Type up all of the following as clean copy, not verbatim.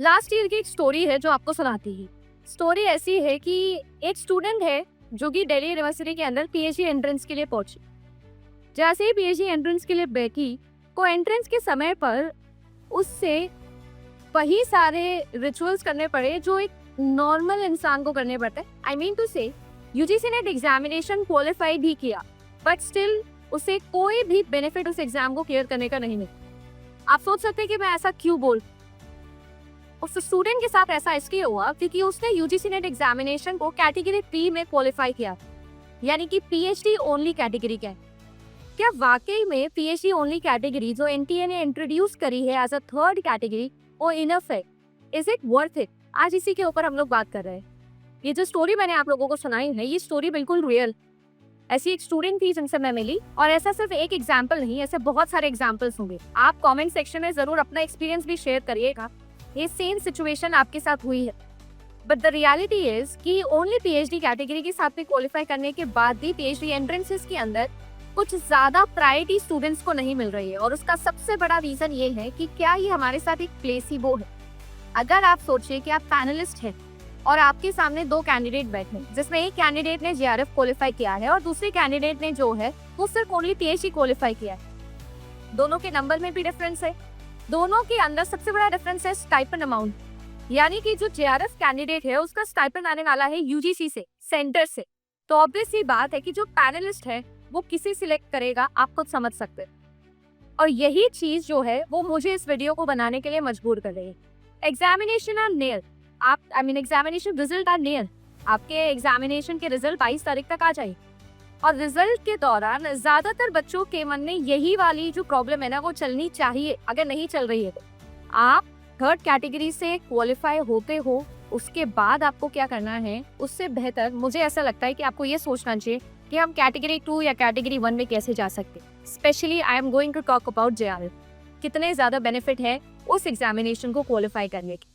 Last year की एक story है जो आपको सुनाती है। स्टोरी ऐसी है कि एक स्टूडेंट है जो कि दिल्ली यूनिवर्सिटी के अंदर पीएचडी एंट्रेंस के लिए पहुंची। जैसे ही पीएचडी एंट्रेंस के लिए बैठी को एंट्रेंस के समय पर उससे वही सारे रिचुअल्स करने पड़े जो एक नॉर्मल इंसान को करने पड़ते हैं। आई मीन टू से यूजीसी नेट एग्जामिनेशन क्वालिफाई भी किया बट स्टिल उसे कोई भी बेनिफिट उस एग्जाम को क्लियर करने का नहीं मिला। आप सोच सकते हैं कि मैं ऐसा क्यों बोल, उस स्टूडेंट के साथ ऐसा इसलिए हुआ क्योंकि उसने यूजीसी नेट एग्जामिनेशन को कैटेगरी 3 में क्वालिफाई किया, यानी कि पीएचडी ओनली कैटेगरी का है। क्या वाकई में पीएचडी ओनली कैटेगरी जो एनटीए ने इंट्रोड्यूस करी है एज अ थर्ड कैटेगरी वो इनफ है? Is it worth it? आज इसी के ऊपर हम लोग बात कर रहे हैं। ये जो स्टोरी मैंने आप लोगों को सुनाई है ये स्टोरी बिल्कुल रियल। ऐसी एक स्टूडेंट थी जिनसे मैं मिली और ऐसा सिर्फ एक एग्जाम्पल नहीं, ऐसे बहुत सारे एग्जाम्पल्स होंगे। आप कॉमेंट सेक्शन में जरूर अपना एक्सपीरियंस भी शेयर करिएगा। ये सेम सिचुएशन आपके साथ हुई है बट द रियलिटी इज कि ओनली पीएचडी कैटेगरी के साथ में क्वालिफाई करने के बाद भी पीएचडी एंट्रेंसेस के अंदर कुछ ज्यादा प्रायोरिटी स्टूडेंट्स को नहीं मिल रही है और उसका सबसे बड़ा रीजन ये है कि क्या ये हमारे साथ एक प्लेसिबो है। अगर आप सोचिए कि आप पैनलिस्ट हैं और आपके सामने दो कैंडिडेट बैठे जिसमें एक कैंडिडेट ने जेआरएफ क्वालिफाई किया है और दूसरे कैंडिडेट ने जो है वो सिर्फ ओनली पीएचडी क्वालिफाई किया है। दोनों के नंबर में भी डिफरेंस है, दोनों के अंदर सबसे बड़ा डिफरेंस है स्टाइपेंड अमाउंट, यानी कि जो जेआरएफ कैंडिडेट है उसका स्टाइपेंड आने वाला है यूजीसी से, सेंटर से। तो ऑब्वियस सी बात है कि जो पैनलिस्ट है वो किसे सिलेक्ट करेगा आप खुद समझ सकते हैं। और यही चीज जो है वो मुझे इस वीडियो को बनाने के लिए मजबूर कर रही है। Examination are near, examination result are near. आपके एग्जामिनेशन के रिजल्ट 22 तारीख तक आ जाए और रिजल्ट के दौरान ज्यादातर बच्चों के मन में यही वाली जो प्रॉब्लम है ना वो चलनी चाहिए। अगर नहीं चल रही है तो आप थर्ड कैटेगरी से क्वालिफाई होते हो, उसके बाद आपको क्या करना है उससे बेहतर मुझे ऐसा लगता है कि आपको ये सोचना चाहिए कि हम कैटेगरी 2 या कैटेगरी 1 में कैसे जा सकते हैं। Specially I am going to talk about JRF, कितने ज्यादा बेनिफिट है उस एग्जामिनेशन को क्वालिफाई करने के।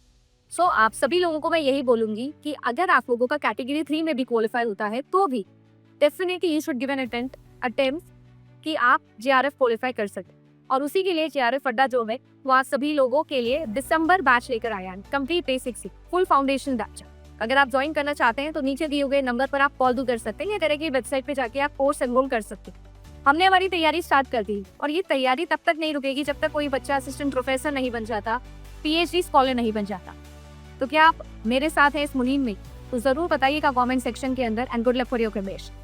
सो आप सभी लोगों को मैं यही बोलूंगी कि अगर आप लोगों का कैटेगरी 3 में भी क्वालिफाई होता है तो भी definitely you should give an attempt कि आप जेआरएफ क्वालिफाई कर सकते। और उसी के लिए जेआरएफ अड्डा जो है वहाँ सभी लोगों के लिए दिसंबर बैच लेकर आया है, complete basics full foundation batch. अगर आप ज्वाइन करना चाहते हैं तो नीचे दिए हुए नंबर पर आप कॉल कर सकते हैं या तरह की वेबसाइट पे जाके आप कोर्स एनरोल कर सकते हैं। हमने हमारी तैयारी स्टार्ट कर दी और ये तैयारी तब तक नहीं रुकेगी जब तक कोई बच्चा असिस्टेंट प्रोफेसर नहीं बन जाता, पीएचडी स्कॉलर नहीं बन जाता। तो क्या आप मेरे साथ हैं इस मुहिम में? तो जरूर बताइएगा कमेंट सेक्शन के अंदर। And good luck for your preparation.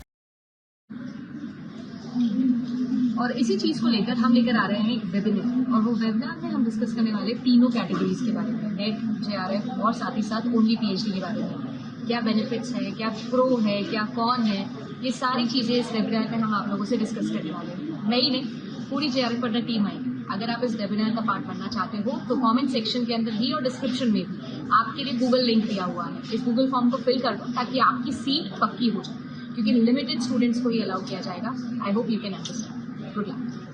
और इसी चीज़ को लेकर हम लेकर आ रहे हैं एक वेबिनार, और वो वेबिनार में हम डिस्कस करने वाले तीनों कैटेगरीज के बारे में, नेट, जेआरएफ और साथ ही साथ ओनली पीएचडी के बारे में। क्या बेनिफिट्स है, क्या प्रो है, क्या कौन है, ये सारी चीज़ें इस वेबिनार में हम आप लोगों से डिस्कस करने वाले हैं। मैं ही नहीं, पूरी जेआरएफ अड्डा टीम आएगी। अगर आप इस वेबिनार का पार्ट बनना चाहते हो तो कमेंट सेक्शन के अंदर भी और डिस्क्रिप्शन में भी आपके लिए गूगल लिंक दिया हुआ है। इस गूगल फॉर्म को फिल कर दो ताकि आपकी सीट पक्की हो जाए, क्योंकि लिमिटेड स्टूडेंट्स को ही अलाउ किया जाएगा। I hope you can understand. Good luck.